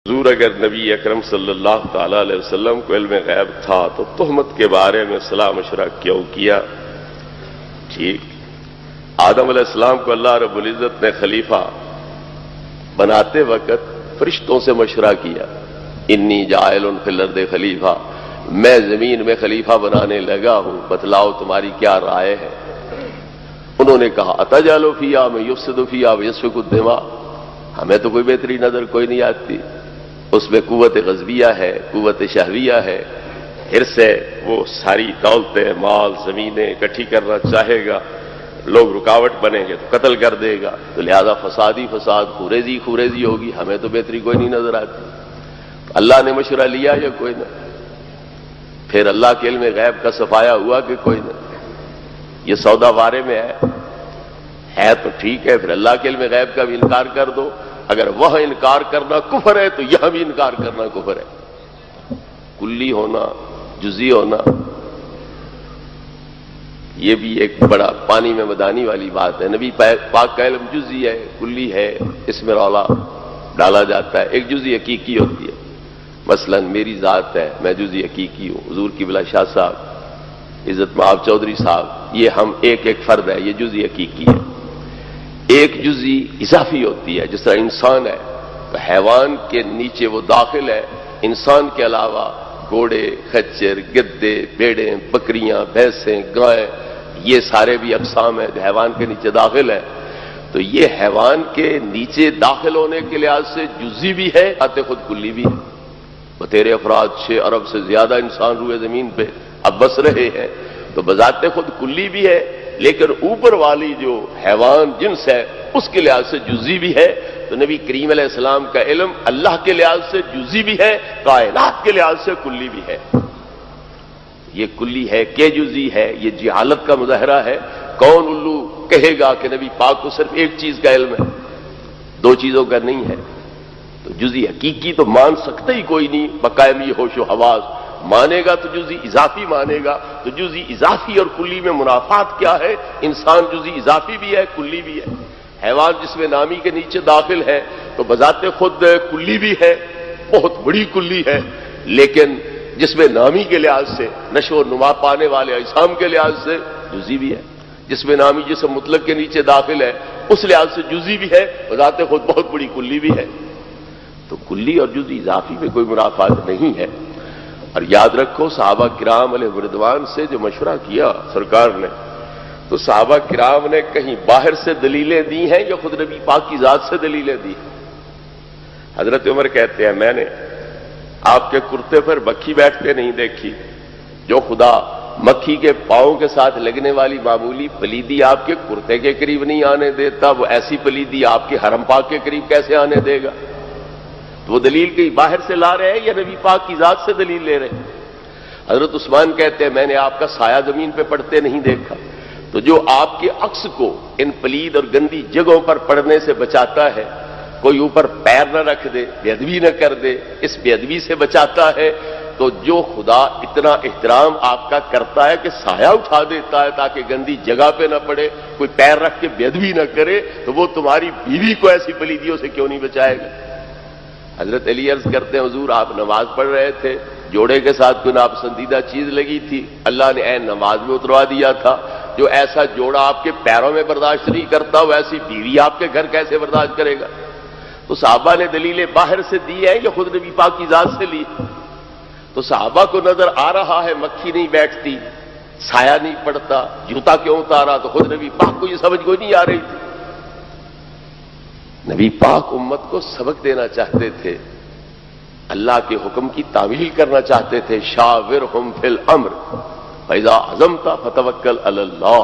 حضور اگر نبی اکرم صلی اللہ تعالی علیہ وسلم کو علم غیب تھا تو تہمت کے بارے میں صلاح مشورہ کیوں کیا؟ ٹھیک، آدم علیہ السلام کو اللہ رب العزت نے خلیفہ بناتے وقت فرشتوں سے مشورہ کیا، انی جاعل فی الارض خلیفہ، میں زمین میں خلیفہ بنانے لگا ہوں، بتلاؤ تمہاری کیا رائے ہے؟ انہوں نے کہا اتجعل فیہا من یفسد فیہا ویسفک الدماء، ہمیں تو کوئی بہتری نظر کوئی نہیں آتی، اس میں قوت غضبیہ ہے، قوت شہویہ ہے، حرص ہے، وہ ساری دولتیں، مال، زمینیں اکٹھی کرنا چاہے گا، لوگ رکاوٹ بنیں گے تو قتل کر دے گا، تو لہذا فسادی فساد، خوریزی ہوگی، ہمیں تو بہتری کوئی نہیں نظر آتی۔ اللہ نے مشورہ لیا یا کوئی نہ؟ پھر اللہ کے علم غیب کا صفایا ہوا کہ کوئی نہ؟ یہ سودا وارے میں ہے تو ٹھیک ہے، پھر اللہ کے علم غیب کا بھی انکار کر دو، اگر وہاں انکار کرنا کفر ہے تو یہاں بھی انکار کرنا کفر ہے۔ کلی ہونا، جزئی ہونا، یہ بھی ایک بڑا پانی میں مدانی والی بات ہے۔ نبی پاک کا علم جزئی ہے، کلی ہے، اس میں رولا ڈالا جاتا ہے۔ ایک جزئی حقیقی ہوتی ہے، مثلا میری ذات ہے، میں جزئی حقیقی ہوں، حضور قبلہ شاہ صاحب، عزت مآب چودھری صاحب، یہ ہم ایک فرد ہے، یہ جزئی حقیقی ہے۔ ایک جزئی اضافی ہوتی ہے، جس طرح انسان ہے تو حیوان کے نیچے وہ داخل ہے، انسان کے علاوہ گھوڑے، خچر، گدے، بھیڑیں، بکریاں، بھینسیں، گائیں، یہ سارے بھی اقسام ہیں جو حیوان کے نیچے داخل ہے۔ تو یہ حیوان کے نیچے داخل ہونے کے لحاظ سے جزئی بھی ہے، آتے خود کلی بھی ہے۔ بتیرے افراد 6 ارب سے زیادہ انسان روئے زمین پہ اب بس رہے ہیں، تو بذات خود کلی بھی ہے، لیکن اوپر والی جو حیوان جنس ہے اس کے لحاظ سے جزئی بھی ہے۔ تو نبی کریم علیہ السلام کا علم اللہ کے لحاظ سے جزئی بھی ہے، کائنات کے لحاظ سے کلی بھی ہے۔ یہ کلی ہے کہ جزئی ہے، یہ جہالت کا مظاہرہ ہے۔ کون الو کہے گا کہ نبی پاک کو صرف ایک چیز کا علم ہے، دو چیزوں کا نہیں ہے؟ تو جزئی حقیقی تو مان سکتا ہی کوئی نہیں، بقائمی ہوش و حواس مانے گا تو جزئی اضافی مانے گا۔ تو جزئی اضافی اور کلی میں منافات کیا ہے؟ انسان جزئی اضافی بھی ہے، کلی بھی ہے۔ حیوان جس میں نامی کے نیچے داخل ہے تو بذات خود کلی بھی ہے، بہت بڑی کلی ہے، لیکن جس میں نامی کے لحاظ سے نشو و نما پانے والے اجسام کے لحاظ سے جزئی بھی ہے۔ جس میں نامی جسم مطلق کے نیچے داخل ہے اس لحاظ سے جزئی بھی ہے، بذات خود بہت بڑی کلی بھی ہے۔ تو کلی اور جزئی اضافی میں کوئی منافات نہیں ہے۔ اور یاد رکھو صحابہ کرام علیہ رضوان سے جو مشورہ کیا سرکار نے، تو صحابہ کرام نے کہیں باہر سے دلیلیں دی ہیں یا خود نبی پاک کی ذات سے دلیلیں دی؟ حضرت عمر کہتے ہیں میں نے آپ کے کرتے پر مکھی بیٹھتے نہیں دیکھی، جو خدا مکھی کے پاؤں کے ساتھ لگنے والی معمولی پلیدی آپ کے کرتے کے قریب نہیں آنے دیتا، وہ ایسی پلیدی آپ کے حرم پاک کے قریب کیسے آنے دے گا؟ وہ دلیل کہیں باہر سے لا رہے ہیں یا نبی پاک کی ذات سے دلیل لے رہے ہیں؟ حضرت عثمان کہتے ہیں میں نے آپ کا سایہ زمین پہ پڑتے نہیں دیکھا۔ تو جو آپ کے عکس کو ان پلید اور گندی جگہوں پر پڑنے سے بچاتا ہے، کوئی اوپر پیر نہ رکھ دے، بے ادبی نہ کر دے، اس بے ادبی سے بچاتا ہے، تو جو خدا اتنا احترام آپ کا کرتا ہے کہ سایہ اٹھا دیتا ہے تاکہ گندی جگہ پہ نہ پڑے، کوئی پیر رکھ کے بے ادبی نہ کرے، تو وہ تمہاری بیوی کو ایسی پلیدیوں سے کیوں نہیں بچائے گا؟ حضرت علی عرض کرتے ہیں حضور آپ نماز پڑھ رہے تھے، جوڑے کے ساتھ کوئی ناپسندیدہ چیز لگی تھی، اللہ نے عین نماز میں اتروا دیا تھا۔ جو ایسا جوڑا آپ کے پیروں میں برداشت نہیں کرتا، وہ ایسی بیوی آپ کے گھر کیسے برداشت کرے گا؟ تو صحابہ نے دلیلیں باہر سے دی ہیں یا خود نبی پاک کی ذات سے لی؟ تو صحابہ کو نظر آ رہا ہے مکھی نہیں بیٹھتی، سایہ نہیں پڑتا، جوتا کیوں اتارا؟ تو خود نبی پاک کو یہ سمجھ کوئی نہیں آ رہی تھی۔ نبی پاک امت کو سبق دینا چاہتے تھے، اللہ کے حکم کی تعمیل کرنا چاہتے تھے۔ شاورہم فی الامر فاذا عزمت فتوکل علی اللہ،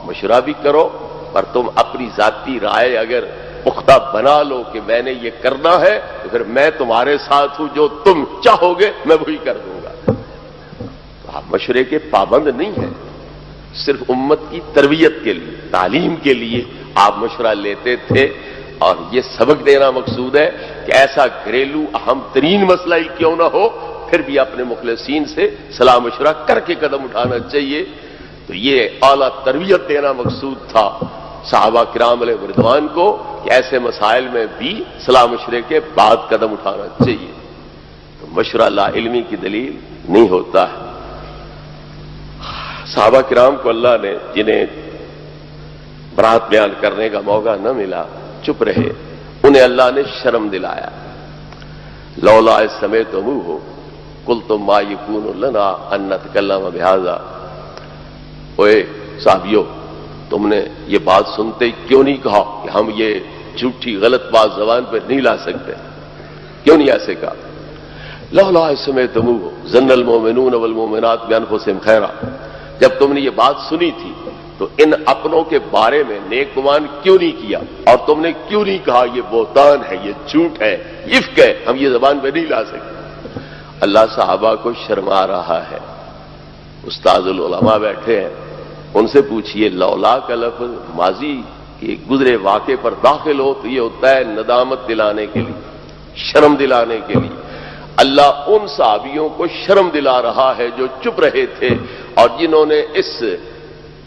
مشورہ بھی کرو پر تم اپنی ذاتی رائے اگر پختہ بنا لو کہ میں نے یہ کرنا ہے تو پھر میں تمہارے ساتھ ہوں، جو تم چاہو گے میں وہی کر دوں گا۔ تو آپ مشورے کے پابند نہیں ہیں، صرف امت کی تربیت کے لیے، تعلیم کے لیے آپ مشورہ لیتے تھے۔ اور یہ سبق دینا مقصود ہے کہ ایسا گھریلو اہم ترین مسئلہ ہی کیوں نہ ہو، پھر بھی اپنے مخلصین سے صلاح مشورہ کر کے قدم اٹھانا چاہیے۔ تو یہ اعلیٰ تربیت دینا مقصود تھا صحابہ کرام علیہ رضوان کو، کہ ایسے مسائل میں بھی صلاح مشورے کے بعد قدم اٹھانا چاہیے. تو مشورہ لا علمی کی دلیل نہیں ہوتا ہے. صحابہ کرام کو اللہ نے جنہیں برات بیان کرنے کا موقع نہ ملا چپ رہے، انہیں اللہ نے شرم دلایا. لولا اذ سمعتموہ قلتم ما یکون لنا ان نتکلم بہذا. اوے صحابیو، تم نے یہ بات سنتے کیوں نہیں کہا کہ ہم یہ جھوٹی غلط بات زبان پہ نہیں لا سکتے؟ کیوں نہیں ایسے کہا؟ لولا اذ سمعتموہ ظن المؤمنون والمؤمنات بانفسہم خیرا. جب تم نے یہ بات سنی تھی تو ان اپنوں کے بارے میں نیک گمان کیوں نہیں کیا؟ اور تم نے کیوں نہیں کہا یہ بہتان ہے، یہ جھوٹ ہے، افک ہے، ہم یہ زبان پہ نہیں لا سکتے؟ اللہ صحابہ کو شرما رہا ہے. استاد العلماء بیٹھے ہیں، ان سے پوچھئے لولا کا لفظ ماضی کے گزرے واقعے پر داخل ہو تو یہ ہوتا ہے ندامت دلانے کے لیے، شرم دلانے کے لیے. اللہ ان صحابیوں کو شرم دلا رہا ہے جو چپ رہے تھے اور جنہوں نے اس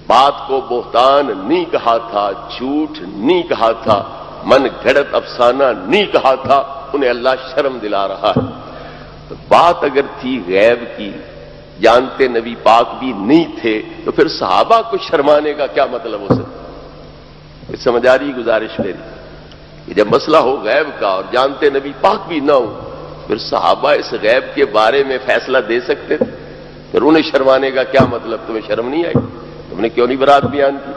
بات کو بہتان نہیں کہا تھا، جھوٹ نہیں کہا تھا، من گھڑت افسانہ نہیں کہا تھا، انہیں اللہ شرم دلا رہا ہے. بات اگر تھی غیب کی، جانتے نبی پاک بھی نہیں تھے، تو پھر صحابہ کو شرمانے کا کیا مطلب ہو سکتا؟ یہ سمجھ آ رہی گزارش میری کہ جب مسئلہ ہو غیب کا اور جانتے نبی پاک بھی نہ ہو، پھر صحابہ اس غیب کے بارے میں فیصلہ دے سکتے تھے؟ پھر انہیں شرمانے کا کیا مطلب؟ تمہیں شرم نہیں آئی؟ تم نے کیوں نہیں برات بیان کی؟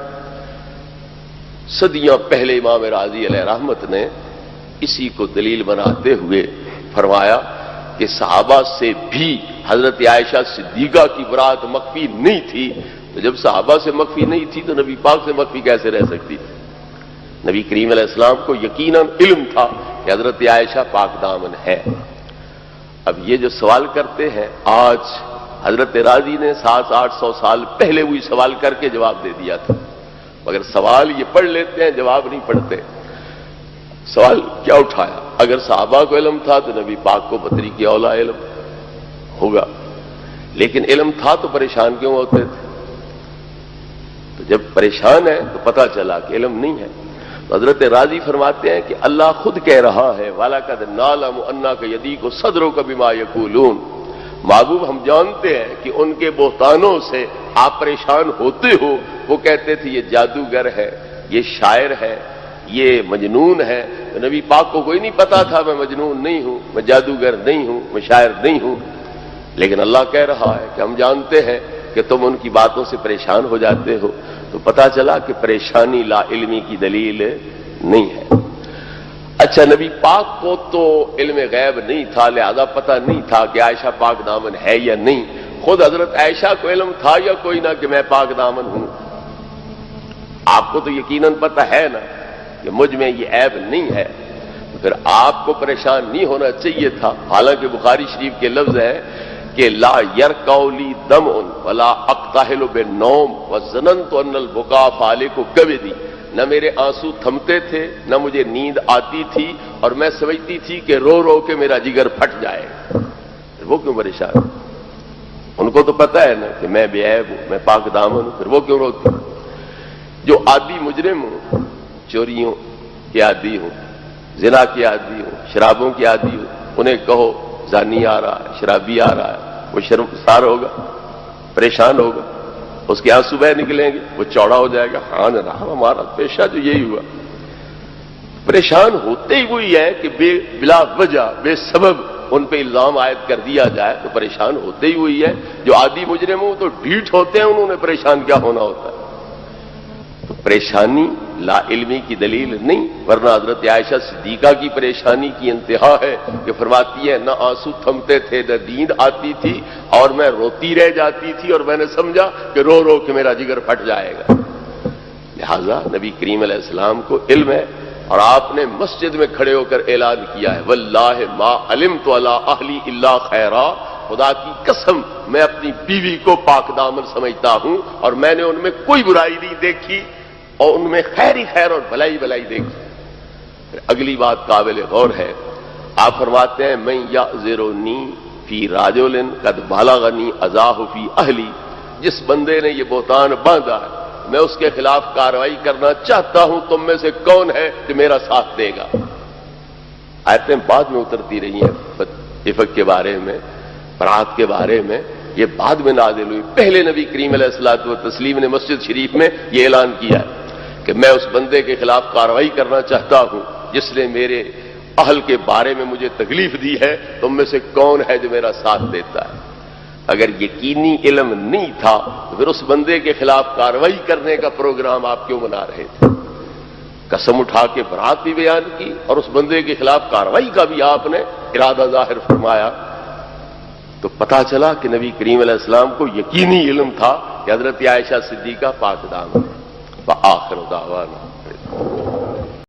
صدیاں پہلے امام راضی علیہ رحمت نے اسی کو دلیل بناتے ہوئے فرمایا کہ صحابہ سے بھی حضرت عائشہ صدیقہ کی برات مخفی نہیں تھی. تو جب صحابہ سے مخفی نہیں تھی تو نبی پاک سے مخفی کیسے رہ سکتی تھی؟ نبی کریم علیہ السلام کو یقیناً علم تھا کہ حضرت عائشہ پاک دامن ہے. اب یہ جو سوال کرتے ہیں، آج حضرت راضی نے 700-800 سال پہلے وہی سوال کر کے جواب دے دیا تھا، مگر سوال یہ پڑھ لیتے ہیں، جواب نہیں پڑھتے. سوال کیا اٹھایا؟ اگر صحابہ کو علم تھا تو نبی پاک کو بطری کی اولا علم ہوگا، لیکن علم تھا تو پریشان کیوں ہوتے تھے؟ تو جب پریشان ہے تو پتہ چلا کہ علم نہیں ہے. تو حضرت راضی فرماتے ہیں کہ اللہ خود کہہ رہا ہے وَلَقَدْ نَعْلَمُ أَنَّكَ يَضِيقُ صَدْرُكَ بِمَا يَقُولُونَ. محبوب ہم جانتے ہیں کہ ان کے بہتانوں سے آپ پریشان ہوتے ہو. وہ کہتے تھے یہ جادوگر ہے، یہ شاعر ہے، یہ مجنون ہے. تو نبی پاک کو کوئی نہیں پتا تھا میں مجنون نہیں ہوں، میں جادوگر نہیں ہوں، میں شاعر نہیں ہوں. لیکن اللہ کہہ رہا ہے کہ ہم جانتے ہیں کہ تم ان کی باتوں سے پریشان ہو جاتے ہو. تو پتا چلا کہ پریشانی لا علمی کی دلیل نہیں ہے. اچھا، نبی پاک کو تو علم غیب نہیں تھا، لہذا پتہ نہیں تھا کہ عائشہ پاک دامن ہے یا نہیں. خود حضرت عائشہ کو علم تھا یا کوئی نہ کہ میں پاک دامن ہوں؟ آپ کو تو یقیناً پتہ ہے نا کہ مجھ میں یہ عیب نہیں ہے. تو پھر آپ کو پریشان نہیں ہونا چاہیے تھا. حالانکہ بخاری شریف کے لفظ ہے کہ لا یرکع لی دمع ولا اقتحل بالنوم وظننت ان البکاء فالق کبدی. نہ میرے آنسو تھمتے تھے، نہ مجھے نیند آتی تھی، اور میں سمجھتی تھی کہ رو رو کے میرا جگر پھٹ جائے. وہ کیوں پریشان؟ ان کو تو پتہ ہے نا کہ میں بے عیب ہوں، میں پاک دامن ہوں. پھر وہ کیوں روتی؟ جو عادی مجرم ہوں، چوریوں کے عادی ہوں، زنا کے عادی ہوں، شرابوں کے عادی ہوں، انہیں کہو زانی آ رہا ہے، شرابی آ رہا ہے، وہ شرمسار ہوگا، پریشان ہوگا، اس کے آنسو بہہ نکلیں گے، وہ چوڑا ہو جائے گا. ہاں جناب، ہمارا پیشہ جو یہی ہوا. پریشان ہوتے ہی وہی ہے کہ بلا وجہ بے سبب ان پہ الزام عائد کر دیا جائے. تو پریشان ہوتے ہی وہی ہے. جو عادی مجرم ہوں تو ڈھیٹ ہوتے ہیں، انہوں نے پریشان کیا ہونا ہوتا ہے. تو پریشانی لا علمی کی دلیل نہیں، ورنہ حضرت عائشہ صدیقہ کی پریشانی کی انتہا ہے کہ فرماتی ہے نہ آنسو تھمتے تھے، نہ نیند آتی تھی، اور میں روتی رہ جاتی تھی، اور میں نے سمجھا کہ رو رو کے میرا جگر پھٹ جائے گا. لہذا نبی کریم علیہ السلام کو علم ہے، اور آپ نے مسجد میں کھڑے ہو کر اعلان کیا ہے واللہ ما علمت علی اہلی الا خیرا. خدا کی قسم میں اپنی بیوی کو پاک دامن سمجھتا ہوں، اور میں نے ان میں کوئی برائی نہیں دیکھی، اور ان میں خیر ہی خیر اور بھلائی بھلائی دیکھی. پھر اگلی بات قابل غور ہے. آپ فرماتے ہیں من یعذرنی فی رجل قد بلغنی اذاہ فی اہلی. جس بندے نے یہ بہتان باندھا ہے، میں اس کے خلاف کارروائی کرنا چاہتا ہوں، تم میں سے کون ہے کہ میرا ساتھ دے گا؟ آیتیں بعد میں اترتی رہی ہیں افق کے بارے میں، برات کے بارے میں، یہ بعد میں نازل ہوئی۔ پہلے نبی کریم علیہ الصلوۃ والتسلیم نے مسجد شریف میں یہ اعلان کیا ہے کہ میں اس بندے کے خلاف کارروائی کرنا چاہتا ہوں جس نے میرے اہل کے بارے میں مجھے تکلیف دی ہے، تم میں سے کون ہے جو میرا ساتھ دیتا ہے؟ اگر یقینی علم نہیں تھا تو پھر اس بندے کے خلاف کارروائی کرنے کا پروگرام آپ کیوں بنا رہے تھے؟ قسم اٹھا کے برات بھی بیان کی اور اس بندے کے خلاف کارروائی کا بھی آپ نے ارادہ ظاہر فرمایا، تو پتا چلا کہ نبی کریم علیہ السلام کو یقینی علم تھا کہ حضرت عائشہ صدیقہ پاک دامن ہے۔ وآخر دعوانا